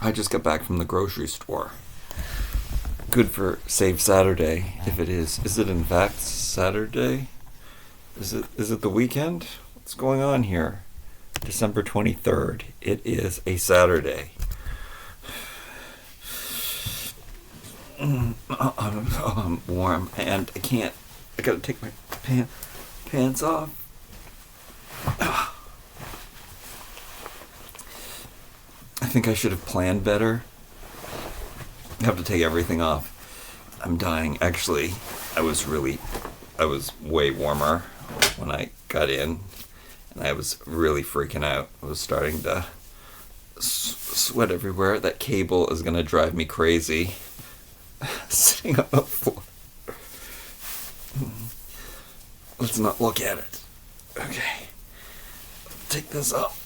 I just got back from the grocery store. Good for Save Saturday, if it is. Is it in fact Saturday? Is it the weekend? What's going on here? December 23rd. It is a Saturday. I'm warm and I gotta take my pants off. I think I should have planned better. I have to take everything off. I'm dying. Actually, I was way warmer when I got in, and I was really freaking out. I was starting to sweat everywhere. That cable is gonna drive me crazy. Sitting on the floor. Let's not look at it. Okay. Take this off.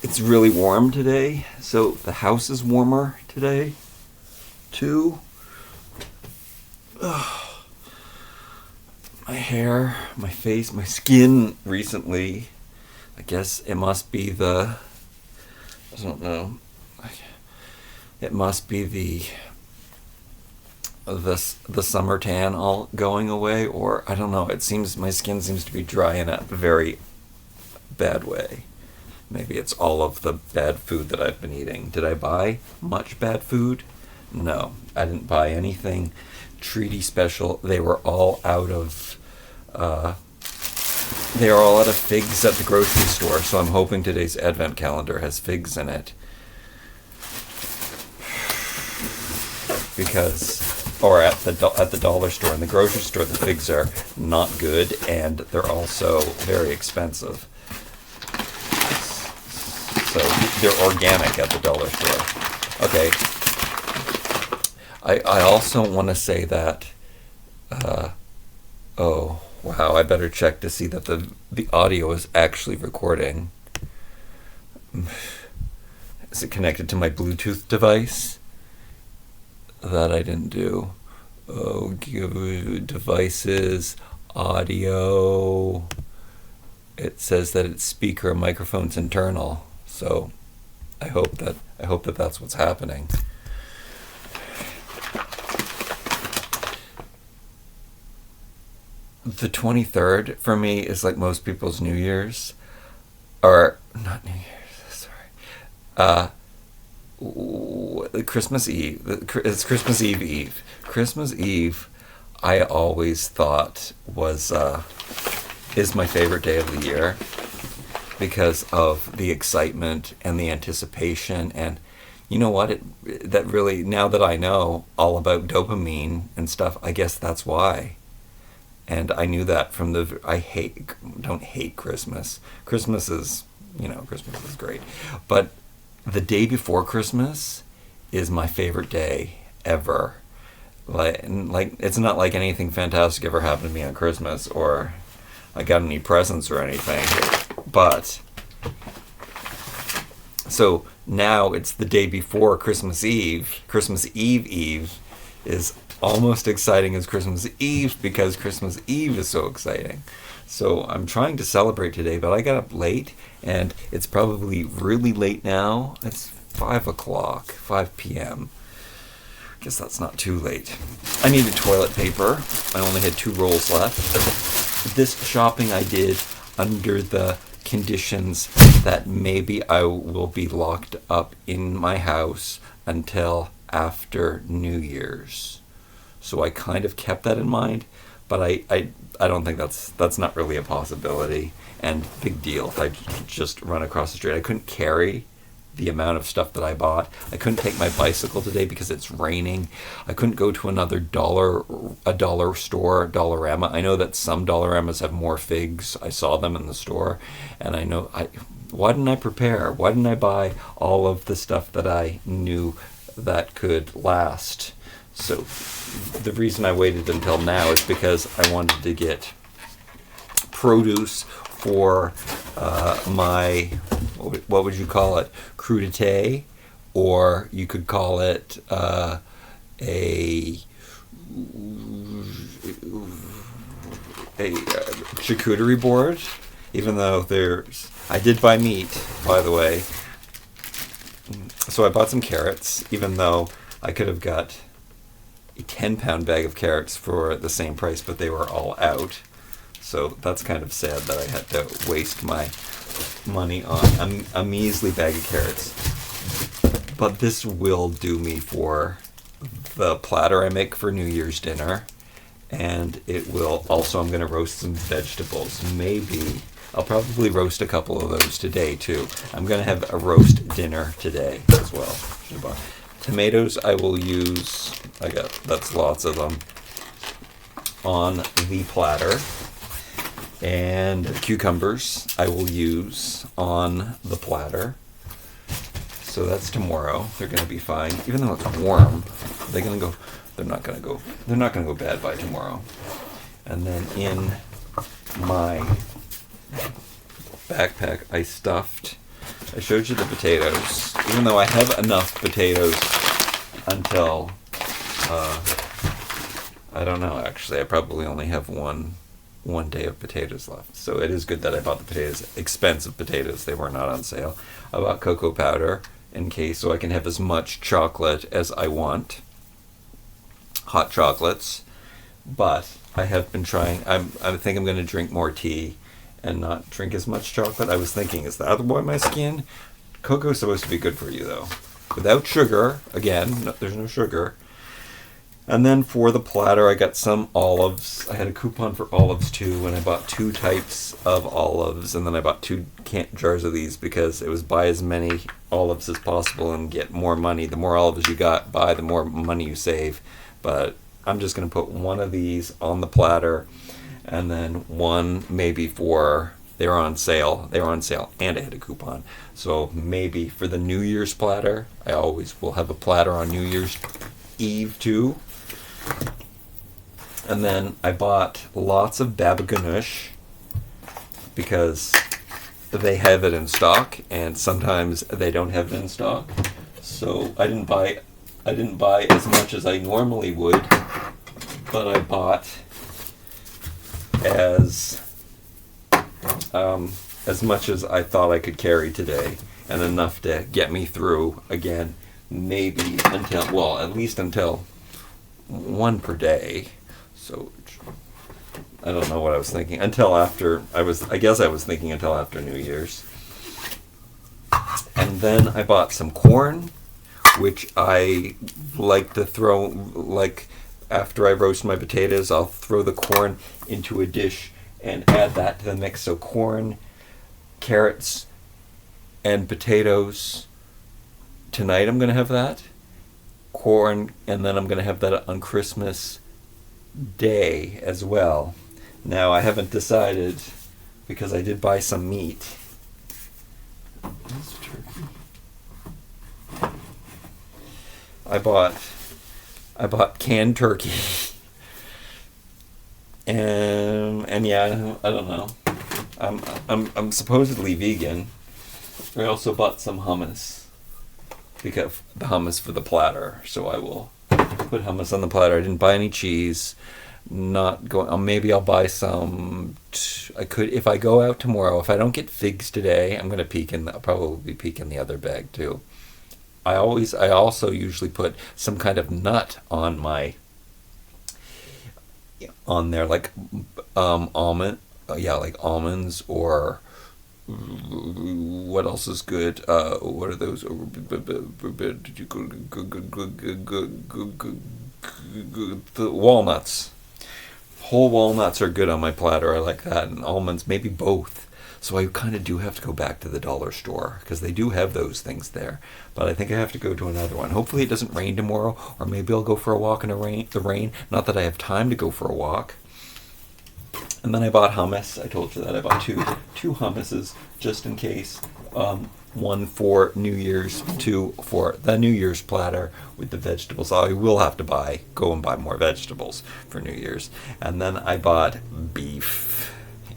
It's really warm today, so the house is warmer today, too. My hair, my face, my skin recently, I guess it must be I don't know. It must be the summer tan all going away, or I don't know. It seems my skin seems to be dry in a very bad way. Maybe it's all of the bad food that I've been eating. Did I buy much bad food? No, I didn't buy anything treaty special. They were all out of figs at the grocery store. So I'm hoping today's advent calendar has figs in it. Or at the dollar store. In the grocery store, the figs are not good, and they're also very expensive. So they're organic at the dollar store. Okay. I also want to say that. Oh wow! I better check to see that the audio is actually recording. Is it connected to my Bluetooth device? That I didn't do. Oh, devices, audio. It says that it's speaker and microphone's internal. So I hope that that's what's happening. The 23rd for me is like most people's New Year's, or not New Year's. Sorry. Christmas Eve. It's Christmas Eve. Christmas Eve, I always thought is my favorite day of the year because of the excitement and the anticipation. And you know what? That really, now that I know all about dopamine and stuff, I guess that's why. And I knew that from don't hate Christmas. Christmas is great, but the day before Christmas is my favorite day ever. Like it's not like anything fantastic ever happened to me on Christmas, or I got any presents or anything. But so now it's the day before Christmas Eve. Christmas Eve is almost exciting as Christmas Eve because Christmas Eve is so exciting. So I'm trying to celebrate today, but I got up late, and it's probably really late now. It's 5 p.m. I guess that's not too late. I needed toilet paper. I only had 2 rolls left. This shopping I did under the conditions that maybe I will be locked up in my house until after New Year's. So I kind of kept that in mind, but I don't think that's not really a possibility. And big deal if I just run across the street. I couldn't carry the amount of stuff that I bought. I couldn't take my bicycle today because it's raining. I couldn't go to another dollar store, Dollarama. I know that some Dollaramas have more figs. I saw them in the store, and why didn't I prepare? Why didn't I buy all of the stuff that I knew that could last? So the reason I waited until now is because I wanted to get produce for my, what would you call it, crudité, or you could call it a charcuterie board. even though I did buy meat, by the way. So I bought some carrots, even though I could have got a 10-pound bag of carrots for the same price, but they were all out. So that's kind of sad that I had to waste my money on a measly bag of carrots. But this will do me for the platter I make for New Year's dinner. And it will also, I'm going to roast some vegetables. Maybe, I'll probably roast a couple of those today too. I'm going to have a roast dinner today as well. Tomatoes I will use, that's lots of them, on the platter. And cucumbers I will use on the platter. So that's tomorrow. They're going to be fine. Even though it's warm, they're not going to go bad by tomorrow. And then in my backpack I showed you the potatoes. Even though I have enough potatoes until, I don't know actually, I probably only have one day of potatoes left. So it is good that I bought the potatoes, expensive potatoes, they were not on sale. I bought cocoa powder in case, so I can have as much chocolate as I want. Hot chocolates. But I have been trying, I think I'm going to drink more tea and not drink as much chocolate. I was thinking, is that why my skin? Cocoa's supposed to be good for you though. Without sugar, again, there's no sugar. And then for the platter, I got some olives. I had a coupon for olives too, and I bought 2 types of olives, and then I bought 2 jars of these because it was buy as many olives as possible and get more money. The more olives you buy, the more money you save. But I'm just going to put one of these on the platter, and then one maybe they were on sale, and I had a coupon. So maybe for the New Year's platter, I always will have a platter on New Year's Eve too. And then I bought lots of baba ganoush because they have it in stock, and sometimes they don't have it in stock. So I didn't buy as much as I normally would, but I bought as much as I thought I could carry today, and enough to get me through again, maybe at least until 1 per day. So I don't know what I was thinking I guess I was thinking until after New Year's. And then I bought some corn, which I like to throw, after I roast my potatoes, I'll throw the corn into a dish and add that to the mix. So corn, carrots, and potatoes. Tonight I'm going to have that. Corn, and then I'm going to have that on Christmas Day as well. Now I haven't decided, because I did buy some meat. This turkey. I bought canned turkey. And yeah, I don't know. I'm supposedly vegan. I also bought some hummus. Because the hummus for the platter, so I will put hummus on the platter. I didn't buy any cheese. Maybe I'll buy some. I could, if I go out tomorrow. If I don't get figs today, I'm gonna I'll probably peek in the other bag too. I also usually put some kind of nut on there, like almond, like almonds, or what else is good? What are those? The walnuts. Whole walnuts are good on my platter. I like that, and almonds, maybe both. So I kind of do have to go back to the dollar store because they do have those things there. But I think I have to go to another one. Hopefully it doesn't rain tomorrow, or maybe I'll go for a walk in the rain. Not that I have time to go for a walk. And then I bought hummus. I told you that I bought two hummuses just in case. One for New Year's, 2 for the New Year's platter with the vegetables. I will have to go and buy more vegetables for New Year's. And then I bought beef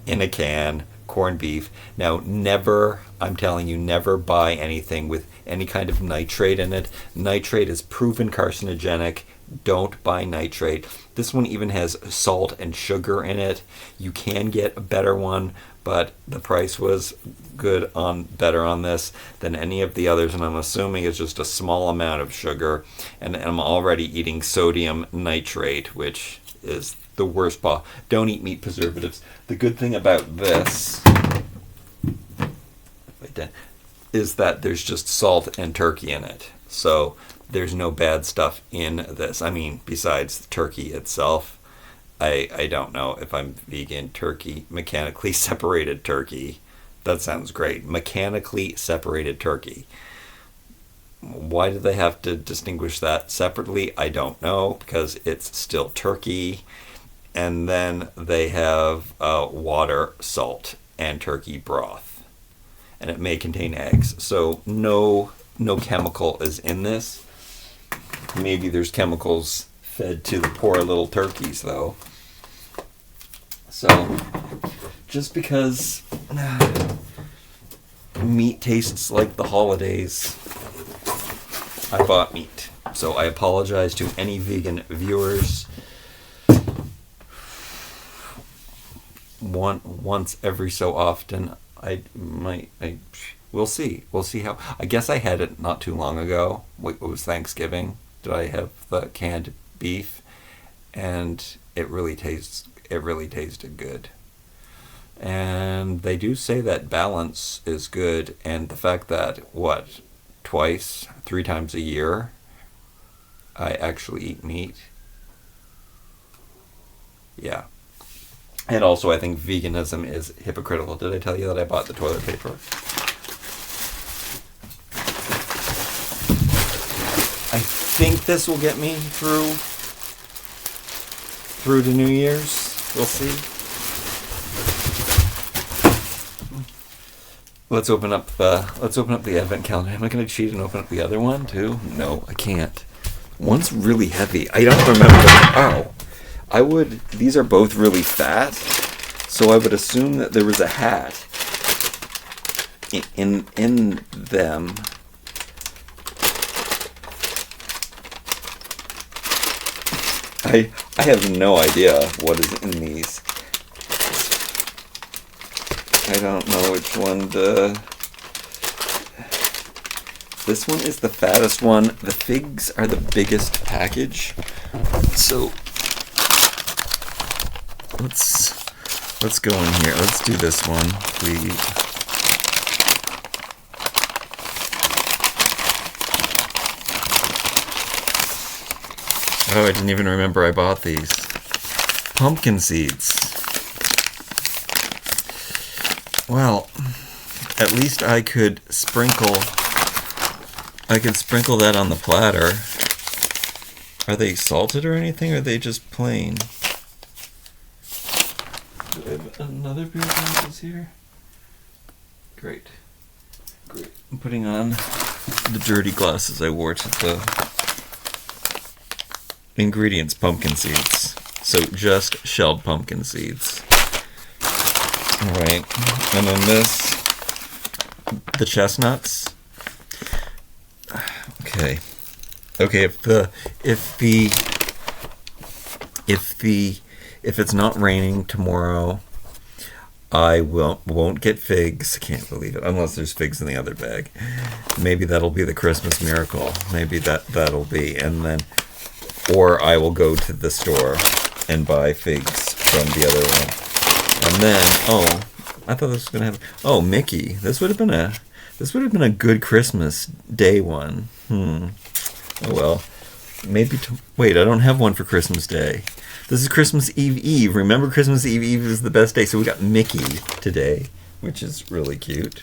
in a can, corned beef. Now, I'm telling you, never buy anything with any kind of nitrate in it. Nitrate is proven carcinogenic Don't buy nitrate. This one even has salt and sugar in it. You can get a better one, but the price was better on this than any of the others, and I'm assuming it's just a small amount of sugar, and I'm already eating sodium nitrate, which is the worst. Don't eat meat preservatives. The good thing about this is that there's just salt and turkey in it, so there's no bad stuff in this. I mean, besides the turkey itself. I don't know if I'm vegan turkey, mechanically separated turkey. That sounds great. Mechanically separated turkey. Why do they have to distinguish that separately? I don't know, because it's still turkey. And then they have water, salt, and turkey broth. And it may contain eggs. So no chemical is in this. Maybe there's chemicals fed to the poor little turkeys, though. So, just because meat tastes like the holidays, I bought meat. So I apologize to any vegan viewers. Once every so often, we'll see. We'll see how. I guess I had it not too long ago. It was Thanksgiving. Did I have the canned beef? And it really tasted good. And they do say that balance is good, and the fact that twice, 3 times a year I actually eat meat. Yeah. And also I think veganism is hypocritical. Did I tell you that I bought the toilet paper? I think this will get me through to New Year's. We'll see. Let's open up the advent calendar. Am I going to cheat and open up the other one too? No, I can't. One's really heavy. I don't remember. These are both really fat, so I would assume that there was a hat in them. I have no idea what is in these. I don't know which one This one is the fattest one. The figs are the biggest package. So let's go in here. Let's do this one, please. Oh, I didn't even remember I bought these. Pumpkin seeds. Well, at least I could sprinkle that on the platter. Are they salted or anything, or are they just plain? Do I have another pair of pencils here? Great. I'm putting on the dirty glasses I wore to the ingredients: pumpkin seeds. So just shelled pumpkin seeds. Alright. And then this, the chestnuts. Okay. Okay, if it's not raining tomorrow, I won't get figs. I can't believe it. Unless there's figs in the other bag. Maybe that'll be the Christmas miracle. Maybe that'll be. And then, or I will go to the store and buy figs from the other one. And then, I thought this was gonna have. Oh, Mickey. This would have been a good Christmas Day one. Oh well. Maybe. Wait, I don't have one for Christmas Day. This is Christmas Eve. Remember, Christmas Eve is the best day. So we got Mickey today, which is really cute.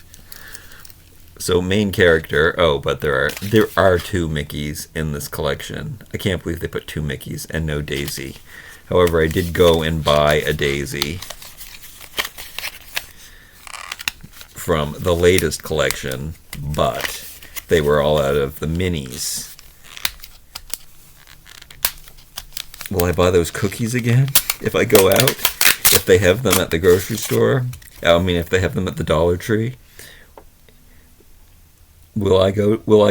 So main character. Oh, but there are 2 Mickeys in this collection. I can't believe they put 2 Mickeys and no Daisy. However, I did go and buy a Daisy from the latest collection, but they were all out of the minis. Will I buy those cookies again if I go out? If they have them at the grocery store? I mean, if they have them at the Dollar Tree? Will I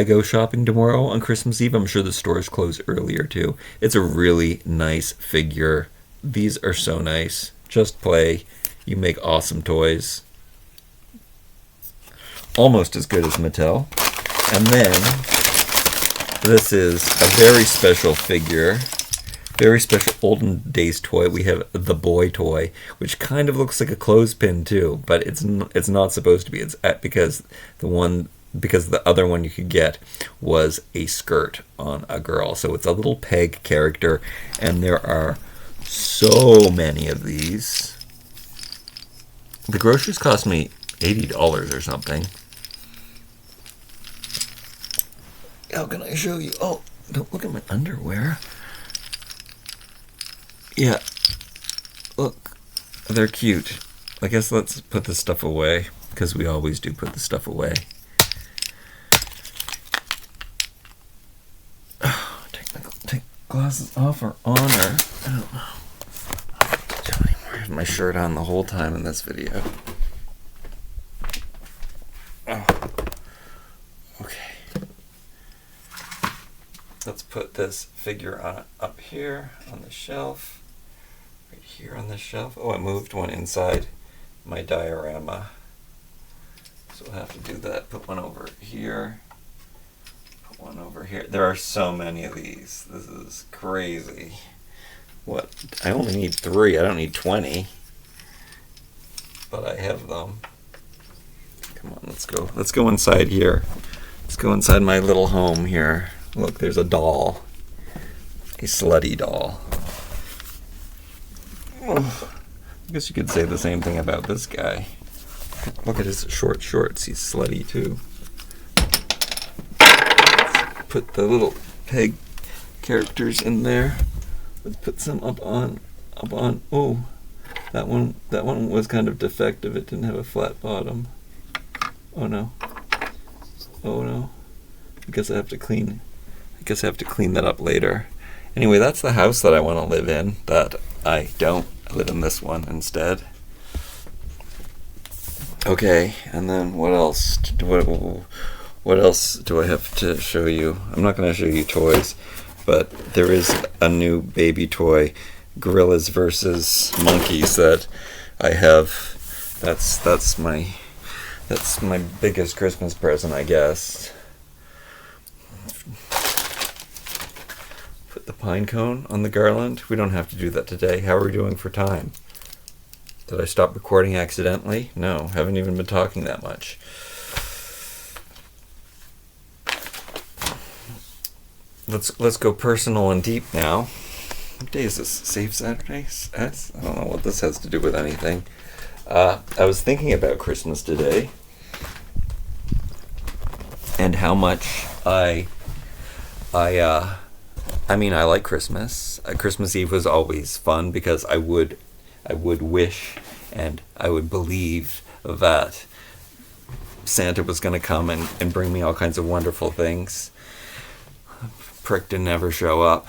go shopping tomorrow on Christmas Eve? I'm sure the stores close earlier too. It's a really nice figure. These are so nice. Just play. You make awesome toys. Almost as good as Mattel. And then this is a very special figure. Very special olden days toy. We have the boy toy, which kind of looks like a clothespin too, but it's not supposed to be. It's because the other one you could get was a skirt on a girl. So it's a little peg character, and there are so many of these. The groceries cost me $80 or something. How can I show you? Oh, don't look at my underwear. Yeah, look, they're cute. I guess let's put this stuff away, because we always do put the stuff away. Oh, take glasses off or on, or I don't know. I have my shirt on the whole time in this video. Oh, okay. Let's put this figure on up here on the shelf. Right here on the shelf. Oh, I moved one inside my diorama. So we'll have to do that. Put one over here. Put one over here. There are so many of these. This is crazy. What? I only need 3. I don't need 20. But I have them. Come on, let's go. Let's go inside here. Let's go inside my little home here. Look, there's a doll. A slutty doll. Oh, I guess you could say the same thing about this guy. Look at his short shorts. He's slutty too. Let's put the little peg characters in there. Let's put some up on. Oh, that one was kind of defective. It didn't have a flat bottom. Oh no. Oh no. I guess I have to clean that up later. Anyway, that's the house that I want to live in. That I don't. I live in this one instead. Okay, and then what else? What else do I have to show you? I'm not going to show you toys, but there is a new baby toy, Gorillas versus Monkeys, that I have. That's my biggest Christmas present, I guess. Put the pine cone on the garland. We don't have to do that today. How are we doing for time? Did I stop recording accidentally? No, haven't even been talking that much. Let's go personal and deep now. What day is this? Save Saturday? I don't know what this has to do with anything. I was thinking about Christmas today and how much I like Christmas. Christmas Eve was always fun because I would wish and I would believe that Santa was going to come and bring me all kinds of wonderful things. Prick didn't ever show up.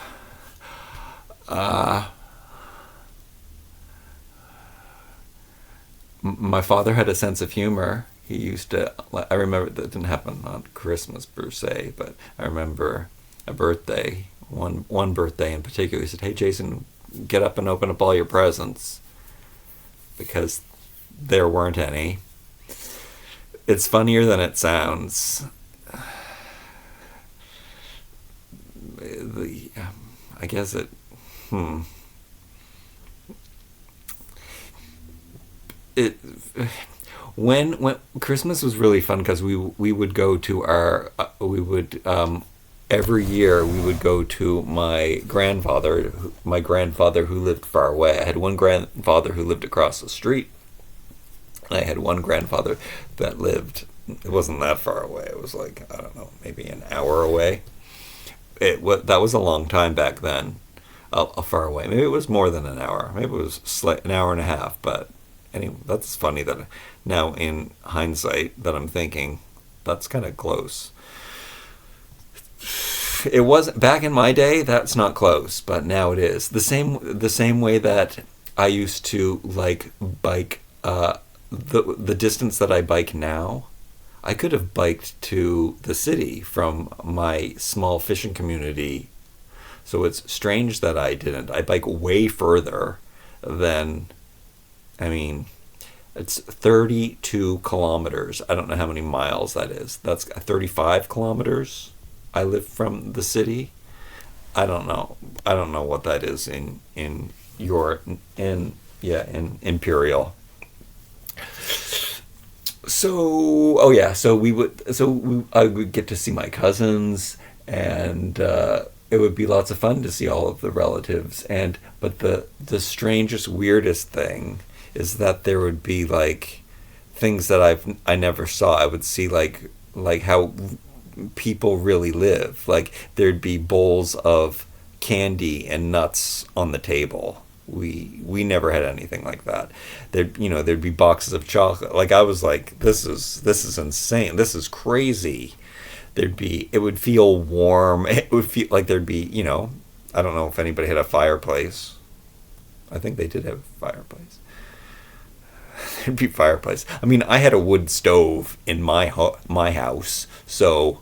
My father had a sense of humor. He used to, I remember that didn't happen on Christmas per se, but I remember a birthday, one birthday in particular. He said, "Hey Jason, get up and open up all your presents," because there weren't any. It's funnier than it sounds. I guess it. It when Christmas was really fun because we would go to our every year we would go to my grandfather who lived far away. I had one grandfather who lived across the street, and I had one grandfather that lived. It wasn't that far away. It was like, I don't know, maybe an hour away. That was a long time back then. Far away. Maybe it was more than an hour. Maybe it was an hour and a half. But anyway, that's funny that now in hindsight that I'm thinking that's kind of close. It wasn't back in my day. That's not close, but now it is. The same way that I used to like bike. The distance that I bike now, I could have biked to the city from my small fishing community. So it's strange that I didn't. I bike way further than, I mean, it's 32 kilometers. I don't know how many miles that is. That's 35 kilometers. I live from the city. I don't know. I don't know what that is in Imperial. So, oh yeah, I would get to see my cousins, and it would be lots of fun to see all of the relatives. But the strangest, weirdest thing is that there would be like things that I never saw. I would see like how people really live. Like there'd be bowls of candy and nuts on the table. We never had anything like that. There'd be boxes of chocolate. Like I was like, this is insane. This is crazy. It would feel warm. It would feel like there'd be, I don't know if anybody had a fireplace. I think they did have a fireplace. There'd be fireplace. I mean, I had a wood stove in my house, so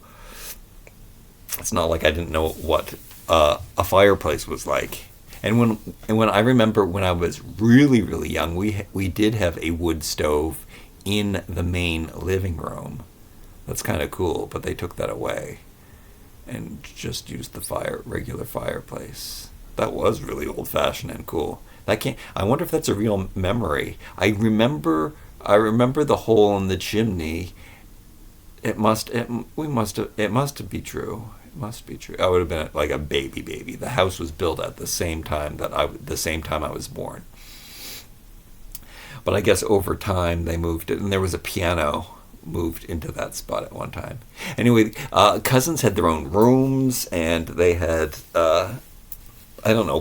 it's not like I didn't know what a fireplace was like. And when I remember when I was really, really young, we did have a wood stove in the main living room. That's kind of cool, but they took that away and just used the regular fireplace. That was really old-fashioned and cool. I wonder if that's a real memory. I remember the hole in the chimney. It must be true. It must be true. I would have been like a baby. The house was built at the same time I was born. But I guess over time they moved it, and there was a piano moved into that spot at one time. Anyway, cousins had their own rooms, and they had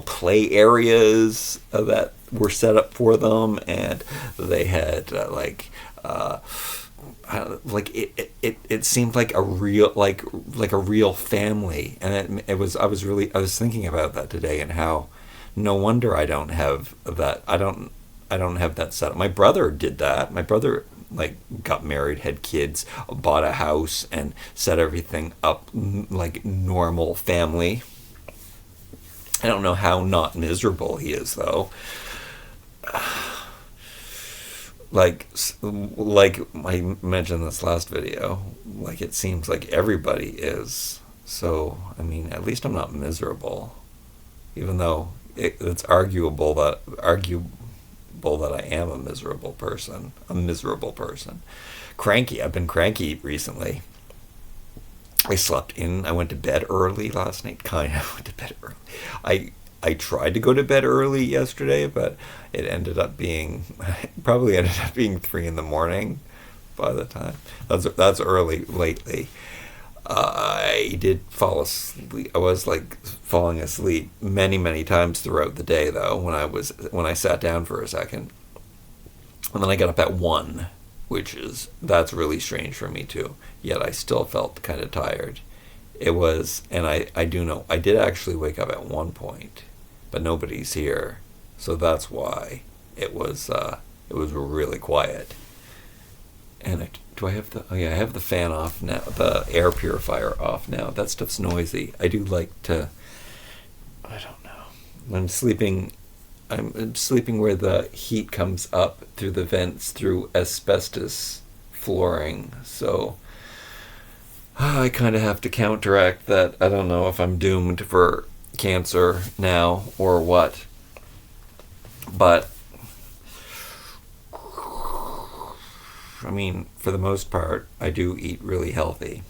play areas that were set up for them, and they had it seemed like a real family, and I was thinking about that today, and how no wonder I don't have that. I don't have that set up. My brother did that. My brother got married, had kids, bought a house, and set everything up like normal family. I don't know how not miserable he is, though. Like I mentioned in this last video, it seems like everybody is. So, I mean, at least I'm not miserable. Even though it's arguable that I am a miserable person. Cranky. I've been cranky recently. I slept in. I went to bed early last night. I went to bed early. I tried to go to bed early yesterday, but it ended up being 3 a.m. by the time. That's early lately. I did fall asleep. I was falling asleep many times throughout the day, though, when I sat down for a second. And then I got up at 1, that's really strange for me too. Yet I still felt kind of tired. It was, and I do know, I did actually wake up at one point, but nobody's here. So that's why it was really quiet. And I have the fan off now, the air purifier off now. That stuff's noisy. I do like to, I don't know. I'm sleeping where the heat comes up through the vents through asbestos flooring. So I kind of have to counteract that. I don't know if I'm doomed for cancer now or what. But I mean, for the most part, I do eat really healthy.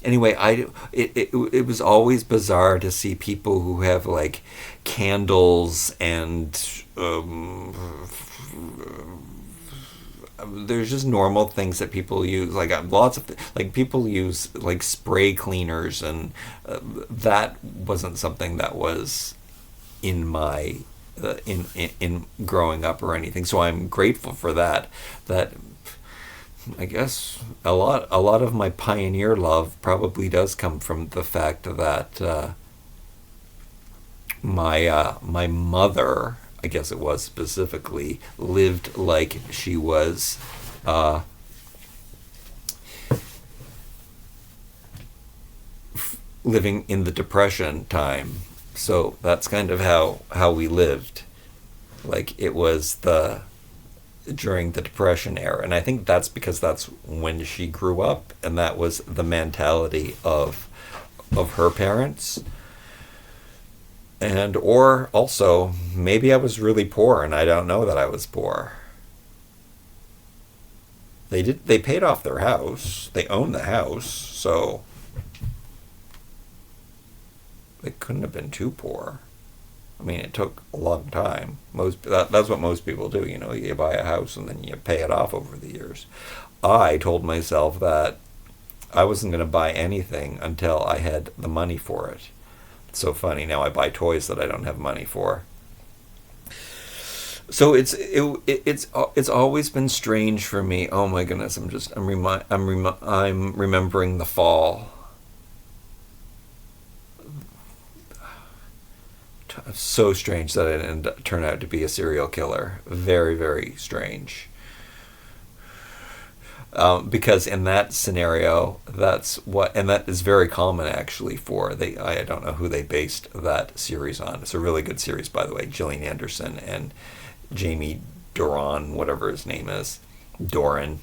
Anyway, it was always bizarre to see people who have candles and there's just normal things that people use. Lots of people use spray cleaners, and that wasn't something that was in my in growing up or anything. So I'm grateful for that. That I guess a lot of my pioneer love probably does come from the fact that my mother, I guess it was specifically, lived like she was living in the Depression time. So that's kind of how we lived. Like, it was during the Depression era. And I think that's because that's when she grew up, and that was the mentality of her parents. And, or also, maybe I was really poor and I don't know that I was poor. They paid off their house. They owned the house, so they couldn't have been too poor. I mean, it took a long time. That's what most people do. You know, you buy a house and then you pay it off over the years. I told myself that I wasn't going to buy anything until I had the money for it. It's so funny. Now I buy toys that I don't have money for. So it's always been strange for me. Oh my goodness! I'm remembering the fall. So strange that I didn't turn out to be a serial killer. Very, very strange. Because in that scenario, and that is very common actually I don't know who they based that series on. It's a really good series, by the way. Gillian Anderson and Jamie Doran, whatever his name is, Doran.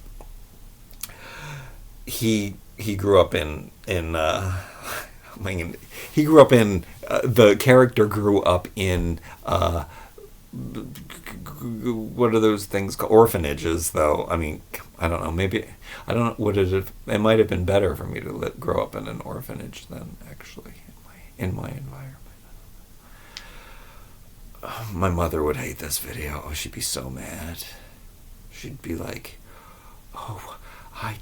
He grew up in he grew up in the character grew up in what are those things called? Orphanages, though. I mean, I don't know. Maybe I don't know. It might have been better for me to grow up in an orphanage than actually in my environment. My mother would hate this video. Oh, she'd be so mad. She'd be like, "Oh, I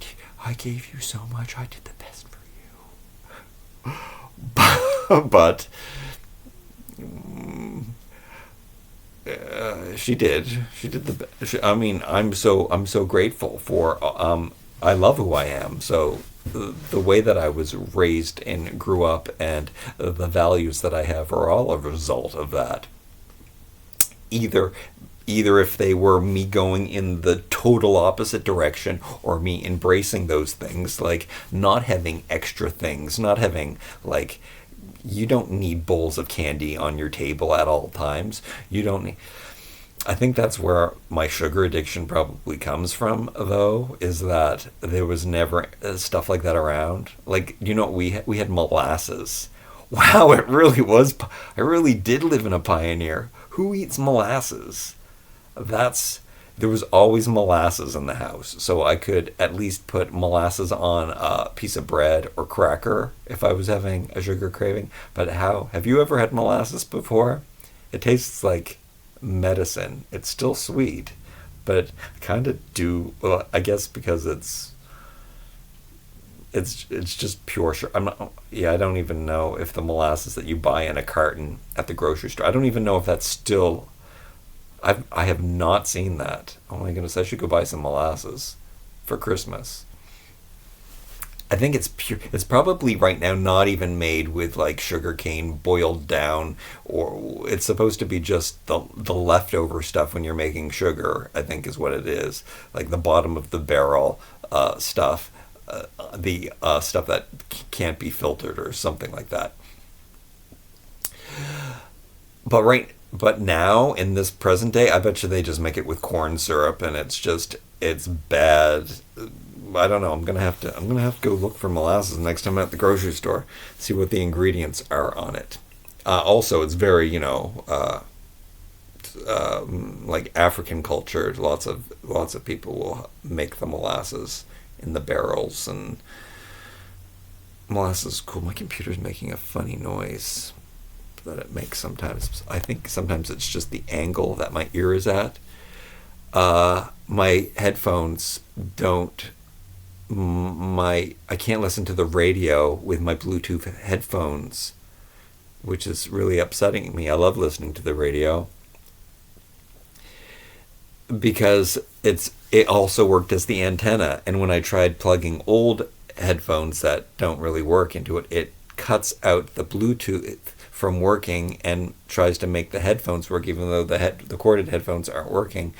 gave you so much. I did the best for you." But she did. She did the best. I mean, I'm so grateful for. I love who I am. So the way that I was raised and grew up, and the values that I have, are all a result of that. Either if they were me going in the total opposite direction, or me embracing those things, like not having extra things, not having, like, you don't need bowls of candy on your table at all times. You don't need. I think that's where my sugar addiction probably comes from, though, is that there was never stuff like that around. Like, we had molasses. Wow, it really was. I really did live in a pioneer. Who eats molasses? There was always molasses in the house, so I could at least put molasses on a piece of bread or cracker if I was having a sugar craving. But have you ever had molasses before? It tastes like medicine. It's still sweet, but I kind of do. Well, I guess because it's just pure sugar. I don't even know if the molasses that you buy in a carton at the grocery store, I don't even know if that's still. I have not seen that. Oh my goodness, I should go buy some molasses for Christmas. I think it's pure. It's probably right now not even made with like sugar cane boiled down, or it's supposed to be just the leftover stuff when you're making sugar, I think is what it is. Like the bottom of the barrel stuff. The stuff that can't be filtered or something like that. But now in this present day, I bet you they just make it with corn syrup, and it's bad. I don't know. I'm gonna have to go look for molasses next time I'm at the grocery store, see what the ingredients are on it. Also, it's very like African culture. Lots of people will make the molasses in the barrels, and molasses is cool. My computer's making a funny noise that it makes sometimes. I think sometimes it's just the angle that my ear is at. My headphones don't. I can't listen to the radio with my Bluetooth headphones, which is really upsetting me. I love listening to the radio because it also worked as the antenna, and when I tried plugging old headphones that don't really work into it, it cuts out the Bluetooth from working and tries to make the headphones work, even though the corded headphones aren't working.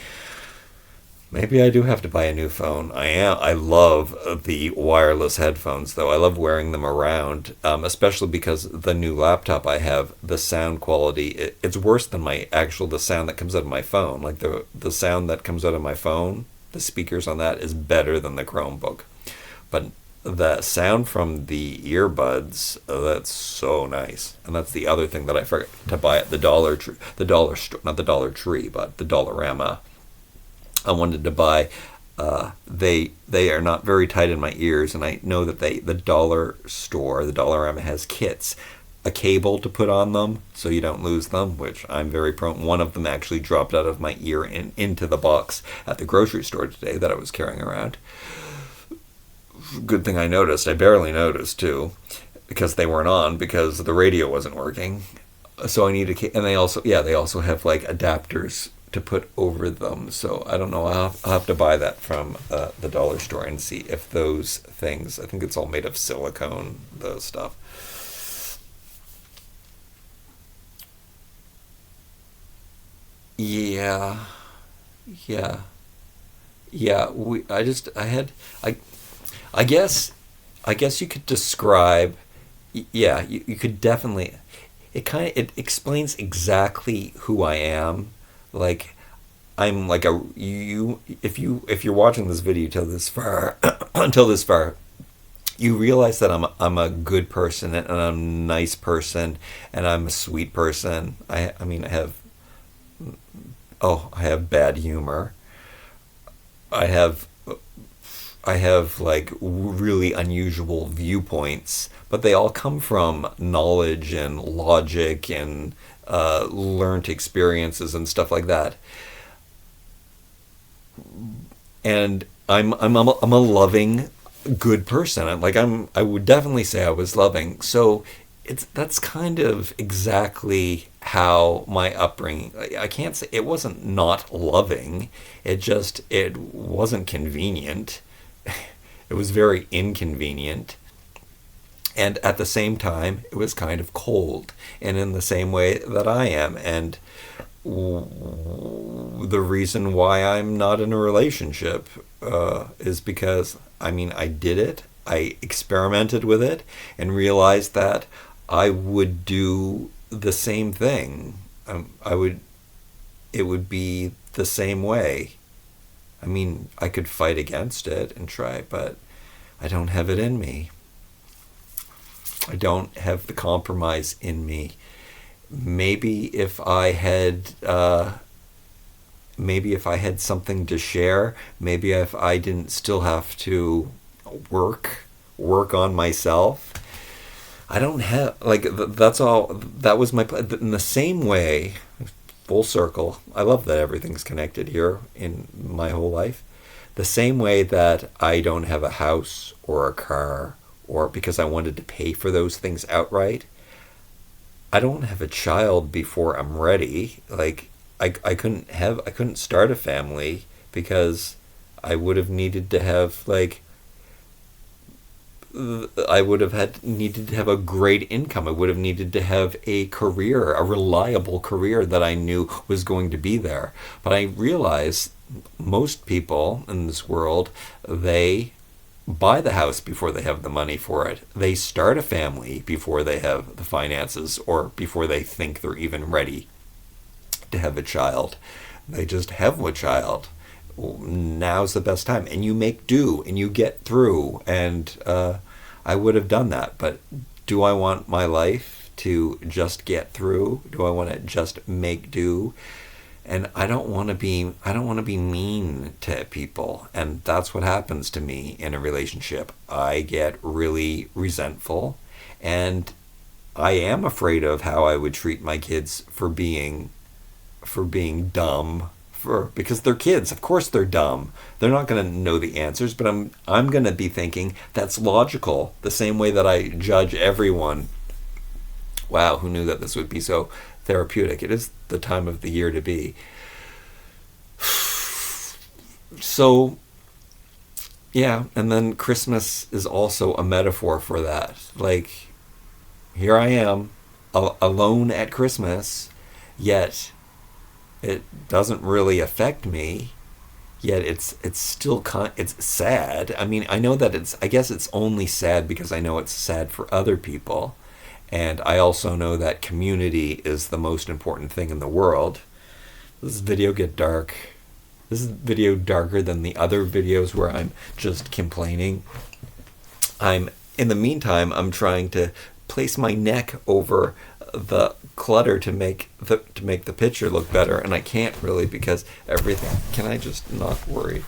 Maybe I do have to buy a new phone. I love the wireless headphones, though. I love wearing them around, especially because the new laptop I have, the sound quality, it's worse than the sound that comes out of my phone. Like the sound that comes out of my phone, the speakers on that is better than the Chromebook. But the sound from the earbuds, that's so nice. And that's the other thing that I forgot to buy at the the dollar store, not the Dollar Tree, but the Dollarama. I wanted to buy. They are not very tight in my ears, and I know that the dollar store, the Dollarama, has kits, a cable to put on them so you don't lose them, which I'm very prone. One of them actually dropped out of my ear and into the box at the grocery store today that I was carrying around. Good thing I noticed. I barely noticed too, because they weren't on because the radio wasn't working. So I need and they also have like adapters to put over them. So I don't know. I'll have to buy that from the dollar store and see if those things. I think it's all made of silicone. Those stuff. Yeah, yeah, yeah. I I guess I guess you could describe. Yeah, you could definitely. It explains exactly who I am. Like I'm like a you if you're watching this video till this far until this far, you realize that I'm a good person and I'm a nice person and I'm a sweet person. I mean I have bad humor. I have I have like really unusual viewpoints, but they all come from knowledge and logic and learned experiences and stuff like that. And I'm a loving, good person. I would definitely say I was loving. So that's kind of exactly how my upbringing. I can't say it wasn't not loving. It wasn't convenient. It was very inconvenient. And at the same time, it was kind of cold, and in the same way that I am. And the reason why I'm not in a relationship is because, I mean, I did it. I experimented with it and realized that I would do the same thing. It would be the same way. I mean, I could fight against it and try, but I don't have it in me. I don't have the compromise in me. Maybe if I had, maybe if I had something to share, maybe if I didn't still have to work on myself. I don't have that's all. That was my in the same way. Full circle. I love that everything's connected here in my whole life. The same way that I don't have a house or a car, or because I wanted to pay for those things outright. I don't have a child before I'm ready. I couldn't start a family because I would have needed to have I would have had needed to have a great income. I would have needed to have a career, a reliable career that I knew was going to be there. But I realize most people in this world, they buy the house before they have the money for it. They start a family before they have the finances or before they think they're even ready to have a child. They just have a child. Now's the best time, and you make do and you get through. And I would have done that, but do I want my life to just get through? Do I want to just make do? And I don't want to be mean to people, and that's what happens to me in a relationship. I get really resentful, and I am afraid of how I would treat my kids for being dumb, for because they're kids. Of course they're dumb. They're not going to know the answers, but I'm going to be thinking that's logical, the same way that I judge everyone. Wow, who knew that this would be so therapeutic? It is the time of the year to be. So, yeah, and then Christmas is also a metaphor for that. Like, here I am, alone at Christmas, yet it doesn't really affect me yet it's still it's sad. I mean, I know that I guess it's only sad because I know it's sad for other people, and I also know that community is the most important thing in the world. Does this video get dark? This is video darker than the other videos where I'm just complaining. In the meantime, I'm trying to place my neck over the clutter to make the picture look better, and I can't really because everything. Can I just not worry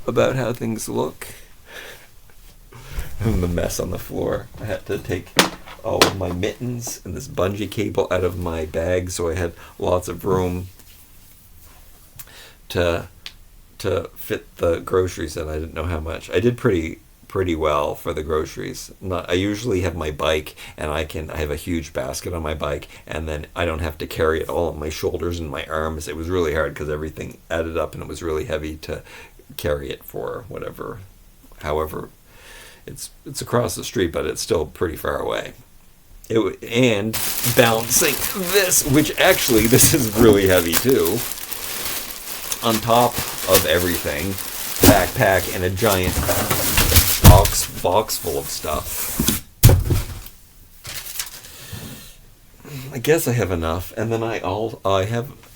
about how things look? And the mess on the floor. I had to take all of my mittens and this bungee cable out of my bag, so I had lots of room to fit the groceries in. I didn't know how much. I did pretty well for the groceries. I usually have my bike, and I have a huge basket on my bike, and then I don't have to carry it all on my shoulders and my arms. It was really hard because everything added up, and it was really heavy to carry it for whatever. However, it's across the street, but it's still pretty far away. And balancing this, which actually this is really heavy too. On top of everything, backpack and a giant box full of stuff. I guess I have enough, and then I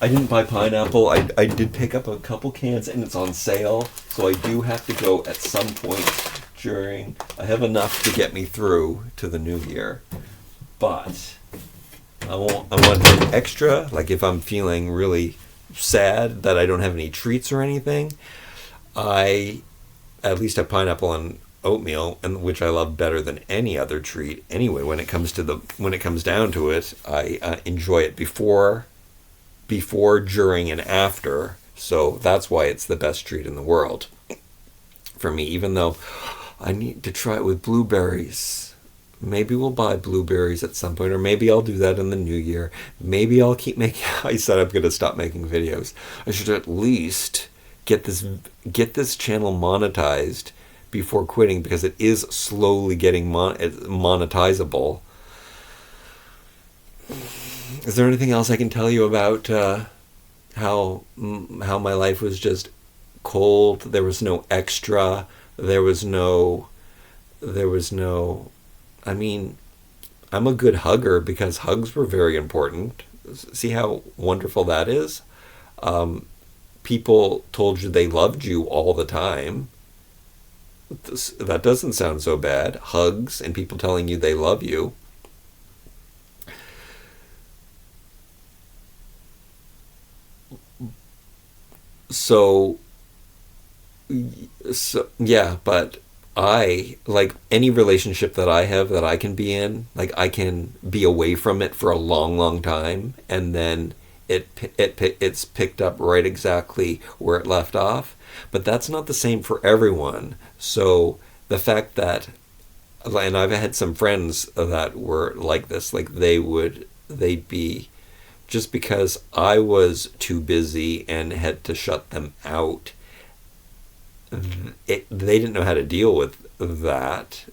didn't buy pineapple. I did pick up a couple cans, and it's on sale, so I do have to go at some point during. I have enough to get me through to the new year, but I want extra. Like if I'm feeling really sad that I don't have any treats or anything, I at least have pineapple and oatmeal, and which I love better than any other treat. Anyway, when it comes down to it, I enjoy it before, during, and after. So that's why it's the best treat in the world for me. Even though I need to try it with blueberries. Maybe we'll buy blueberries at some point, or maybe I'll do that in the new year. Maybe I'll keep making. I said I'm going to stop making videos. I should at least get this channel monetized before quitting, because it is slowly getting monetizable. Is there anything else I can tell you about how my life was just cold? There was no extra. There was no. I mean, I'm a good hugger because hugs were very important. See how wonderful that is? People told you they loved you all the time. That doesn't sound so bad. Hugs and people telling you they love you. So yeah, but I, like any relationship that I have that I can be in, like I can be away from it for a long, long time, and then it's picked up right exactly where it left off. But that's not the same for everyone. So the fact that, and I've had some friends that were like this, like they'd be, just because I was too busy and had to shut them out, they didn't know how to deal with that.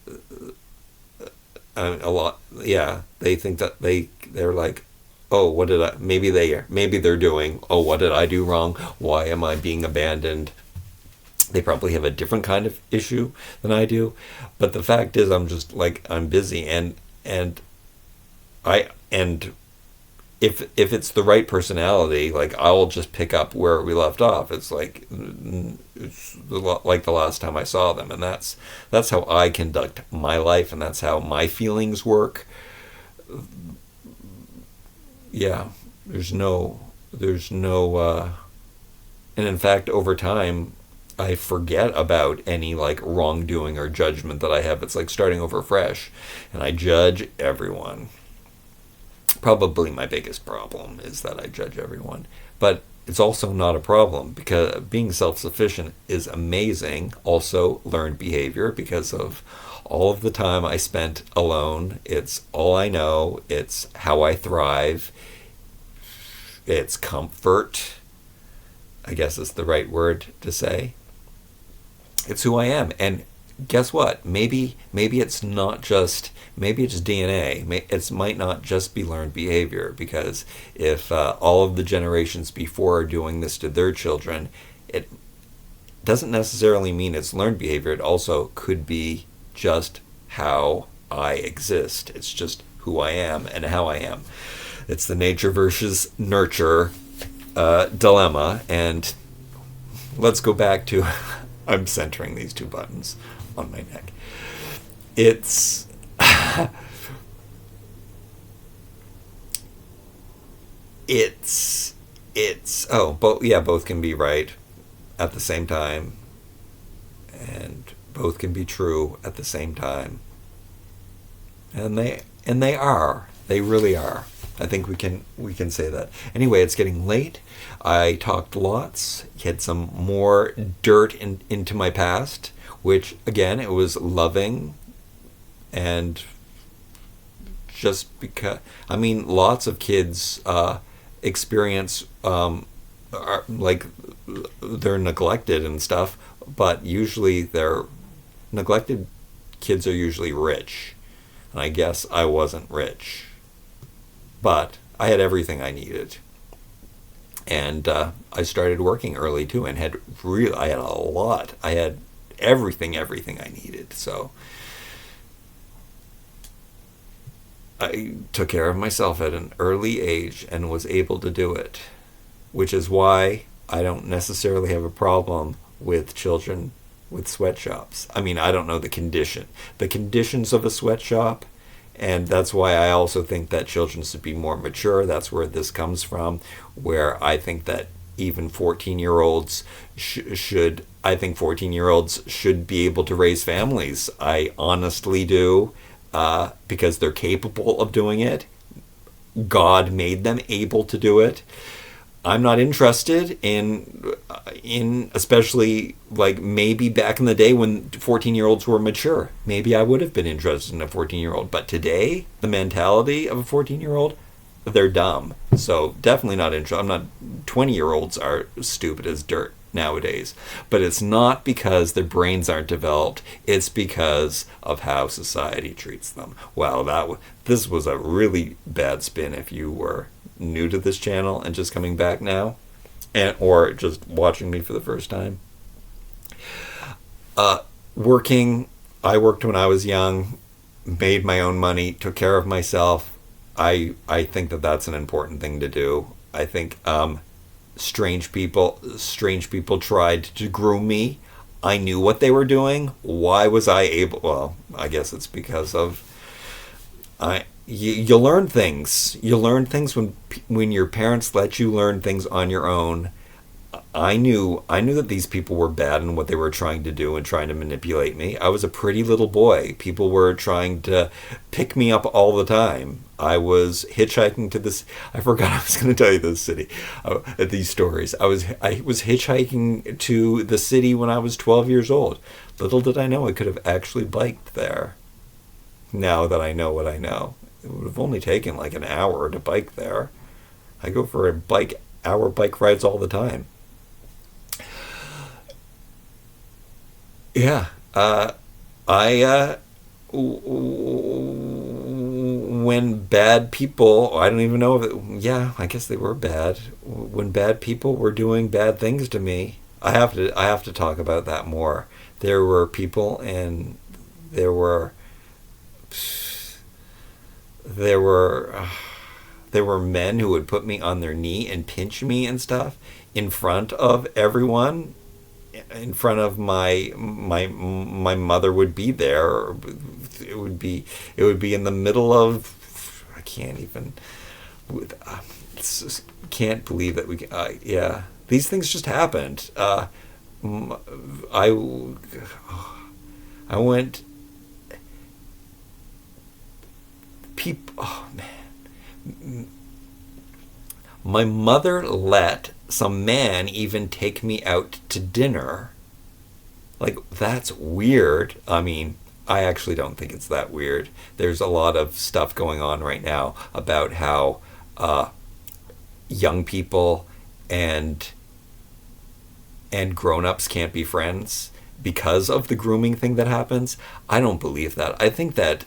A lot, yeah. They think that they're like, oh, what did I? Maybe they're doing. Oh, what did I do wrong? Why am I being abandoned? They probably have a different kind of issue than I do, but the fact is, I'm just like, I'm busy, and if it's the right personality, like I'll just pick up where we left off. It's like like the last time I saw them, and that's how I conduct my life, and that's how my feelings work. Yeah, there's no, and in fact, over time, I forget about any like wrongdoing or judgment that I have. It's like starting over fresh, and I judge everyone. Probably my biggest problem is that I judge everyone, but it's also not a problem, because being self-sufficient is amazing. Also learned behavior, because of all of the time I spent alone. It's all I know. It's how I thrive. It's comfort, I guess is the right word to say. It's who I am. And guess what? Maybe it's not just, maybe it's DNA. It might not just be learned behavior, because if all of the generations before are doing this to their children, doesn't necessarily mean it's learned behavior. It also could be just how I exist. It's just who I am and how I am. It's the nature versus nurture dilemma. And let's go back to, I'm centering these two buttons on my neck. It's both can be right at the same time, and both can be true at the same time. And they really are. I think we can say that. Anyway, it's getting late. I talked lots, had some more dirt into my past, which again, it was loving, and just because, I mean, lots of kids experience like they're neglected and stuff, but usually they're neglected. Kids are usually rich, and I guess I wasn't rich, but I had everything I needed, and I started working early too, and I had a lot. I had everything I needed, so I took care of myself at an early age and was able to do it, which is why I don't necessarily have a problem with children with sweatshops. I mean, I don't know the conditions of a sweatshop, and that's why I also think that children should be more mature. That's where this comes from, where I think that even 14-year-olds should be able to raise families. I honestly do. Because they're capable of doing it. God made them able to do it. I'm not interested in especially like maybe back in the day when 14-year-olds were mature. Maybe I would have been interested in a 14-year-old. But today, the mentality of a 14-year-old, they're dumb. So definitely not interested. 20-year-olds are stupid as dirt nowadays, but it's not because their brains aren't developed. It's because of how society treats them. Wow, this was a really bad spin if you were new to this channel and just coming back now, or just watching me for the first time. I worked when I was young, made my own money, took care of myself. I think that that's an important thing to do. I think strange people tried to groom me. I knew what they were doing. Why was I able? Well, I guess it's because of you learn things. You learn things when your parents let you learn things on your own. I knew that these people were bad in what they were trying to do and trying to manipulate me. I was a pretty little boy. People were trying to pick me up all the time. I was hitchhiking to this. I forgot I was going to tell you this city, these stories. I was hitchhiking to the city when I was 12 years old. Little did I know I could have actually biked there. Now that I know what I know, it would have only taken like an hour to bike there. I go for hour bike rides all the time. Yeah, when bad people, I don't even know I guess they were bad. When bad people were doing bad things to me, I have to talk about that more. There were people, and there were men who would put me on their knee and pinch me and stuff in front of everyone. In front of my mother would be there. It would be in the middle of, I can't even, can't believe that these things just happened. I went, my mother let some man even take me out to dinner. Like, that's weird. I mean, I actually don't think it's that weird. There's a lot of stuff going on right now about how young people and grown-ups can't be friends because of the grooming thing that happens. I don't believe that. I think that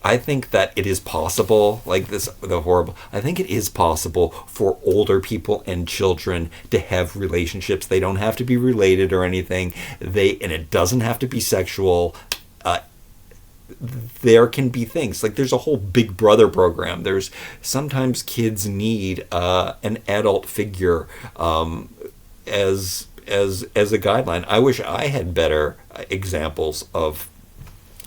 I think that it is possible, like this, the horrible, I think it is possible for older people and children to have relationships. They don't have to be related or anything. And it doesn't have to be sexual. There can be things like there's a whole Big Brother program. There's sometimes kids need an adult figure as a guideline. I wish I had better examples of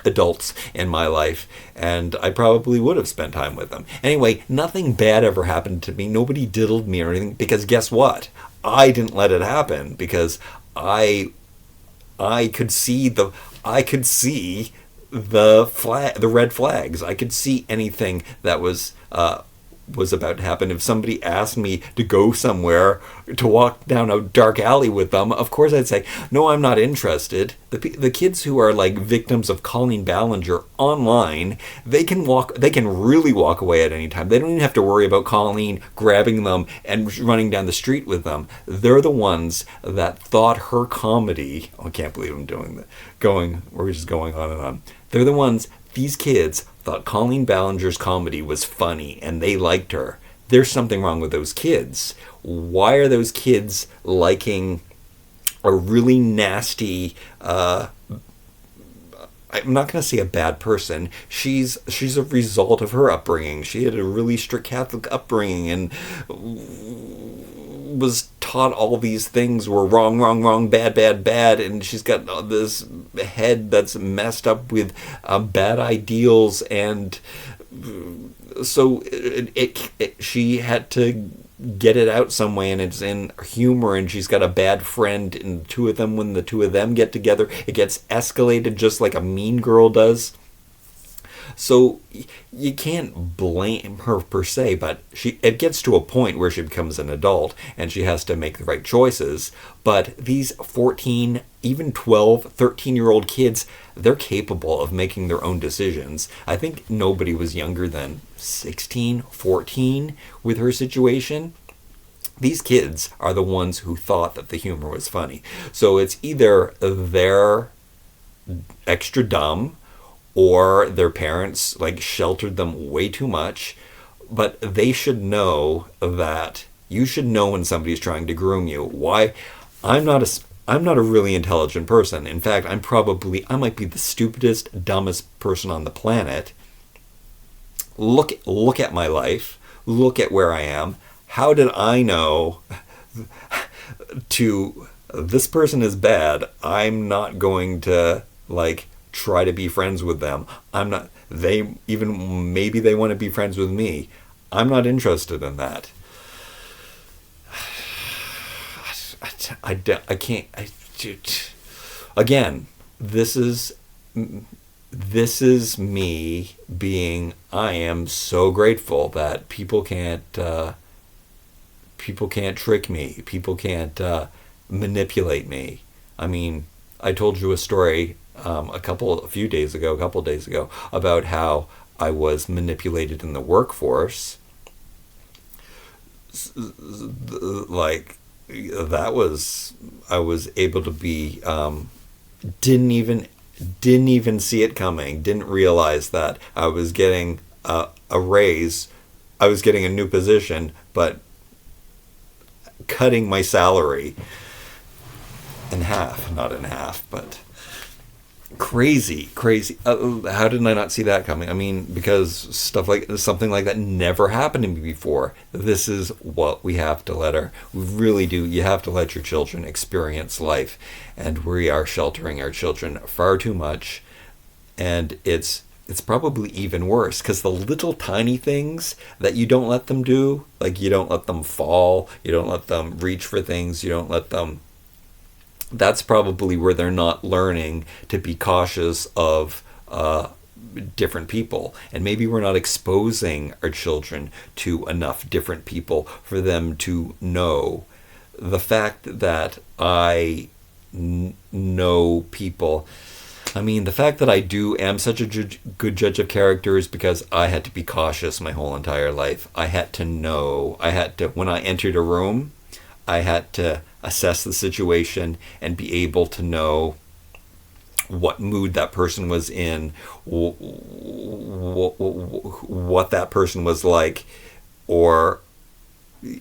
adults in my life, and I probably would have spent time with them. Anyway, nothing bad ever happened to me. Nobody diddled me or anything, because guess what? I didn't let it happen, because I could see the red flags. I could see anything that was about to happen. If somebody asked me to go somewhere, to walk down a dark alley with them, of course I'd say, no, I'm not interested. The kids who are like victims of Colleen Ballinger online, they can really walk away at any time. They don't even have to worry about Colleen grabbing them and running down the street with them. They're the ones that thought her comedy, I can't believe I'm doing that, we're just going on and on. They're the ones, these kids thought Colleen Ballinger's comedy was funny and they liked her. There's something wrong with those kids. Why are those kids liking a really nasty, I'm not going to say a bad person. She's a result of her upbringing. She had a really strict Catholic upbringing and was taught all these things were wrong, bad, and she's got this head that's messed up with bad ideals, and so she had to get it out some way, and it's in humor, and she's got a bad friend, and when the two of them get together, it gets escalated just like a mean girl does. So you can't blame her per se, but it gets to a point where she becomes an adult and she has to make the right choices. But these 14, even 12, 13-year-old kids, they're capable of making their own decisions. I think nobody was younger than 16, 14 with her situation. These kids are the ones who thought that the humor was funny. So it's either they're extra dumb, or their parents sheltered them way too much. But they should know that you should know when somebody's trying to groom you. Why? I'm not a really intelligent person. In fact, I might be the stupidest, dumbest person on the planet. Look at my life. Look at where I am. How did I know this person is bad? I'm not going to try to be friends with them. Maybe they want to be friends with me. I'm not interested in that. I can't. Again, this is me being. I am so grateful that people can't trick me. People can't manipulate me. I mean, I told you a story a couple days ago about how I was manipulated in the workforce. I was able to be didn't even see it coming, didn't realize that I was getting a raise, I was getting a new position, but cutting my salary in half, not in half, but crazy. How did I not see that coming? I mean, because something like that never happened to me before. This is what we have to we really do. You have to let your children experience life, and we are sheltering our children far too much, and it's probably even worse because the little tiny things that you don't let them do, you don't let them fall, you don't let them reach for things, you don't let them. That's probably where they're not learning to be cautious of different people. And maybe we're not exposing our children to enough different people for them to know. The fact that I know people, the fact that I am such a good judge of character is because I had to be cautious my whole entire life. I had to know. When I entered a room, I had to assess the situation and be able to know what mood that person was in, what that person was like, or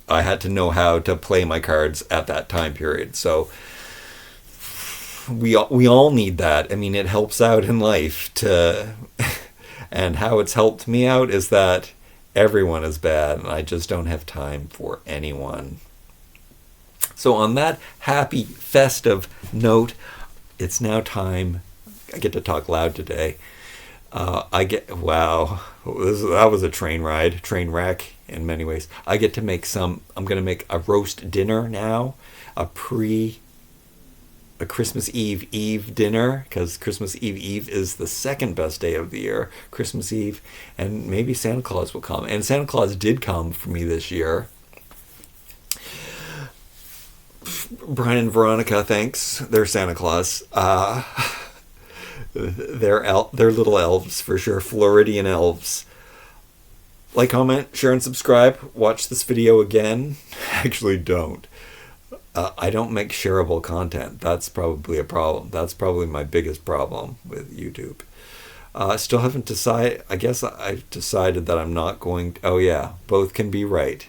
I had to know how to play my cards at that time period. So we all need that. I mean, it helps out in life to, and how it's helped me out is that everyone is bad, and I just don't have time for anyone. So on that happy, festive note, it's now time. I get to talk loud today. Wow, that was a train wreck in many ways. I get to make I'm going to make a roast dinner now, a Christmas Eve dinner, because Christmas Eve is the second best day of the year, Christmas Eve, and maybe Santa Claus will come. And Santa Claus did come for me this year. Brian and Veronica, thanks. They're Santa Claus. They're little elves for sure, Floridian elves. Like, comment, share, and subscribe. Watch this video again. Actually, don't. I don't make shareable content. That's probably a problem. That's probably my biggest problem with YouTube. I still haven't decided. I guess I've decided that I'm not going. Oh yeah, both can be right.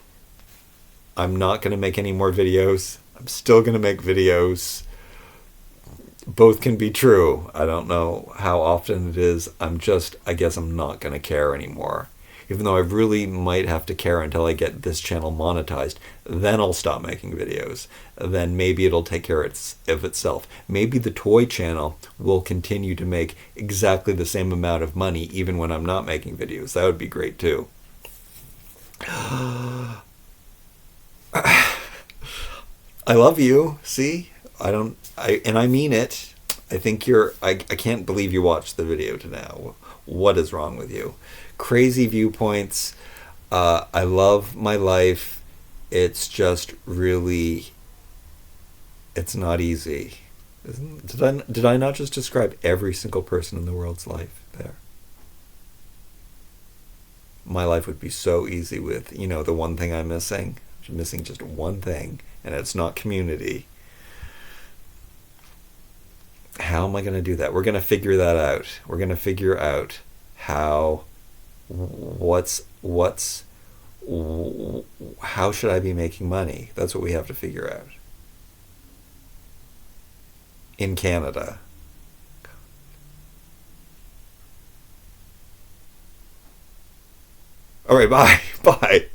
I'm not going to make any more videos. I'm still going to make videos. Both can be true. I don't know how often it is. I guess I'm not going to care anymore. Even though I really might have to care until I get this channel monetized. Then I'll stop making videos. Then maybe it'll take care of itself. Maybe the toy channel will continue to make exactly the same amount of money even when I'm not making videos. That would be great too. I love you. See? And I mean it. I think I can't believe you watched the video to now. What is wrong with you? Crazy viewpoints. I love my life. It's just really, it's not easy. Did I not just describe every single person in the world's life there? My life would be so easy with, the one thing I'm missing. I'm missing just one thing, and it's not community. How am I going to do that? We're going to figure that out. We're going to figure out how how should I be making money? That's what we have to figure out. In Canada. All right, bye. Bye.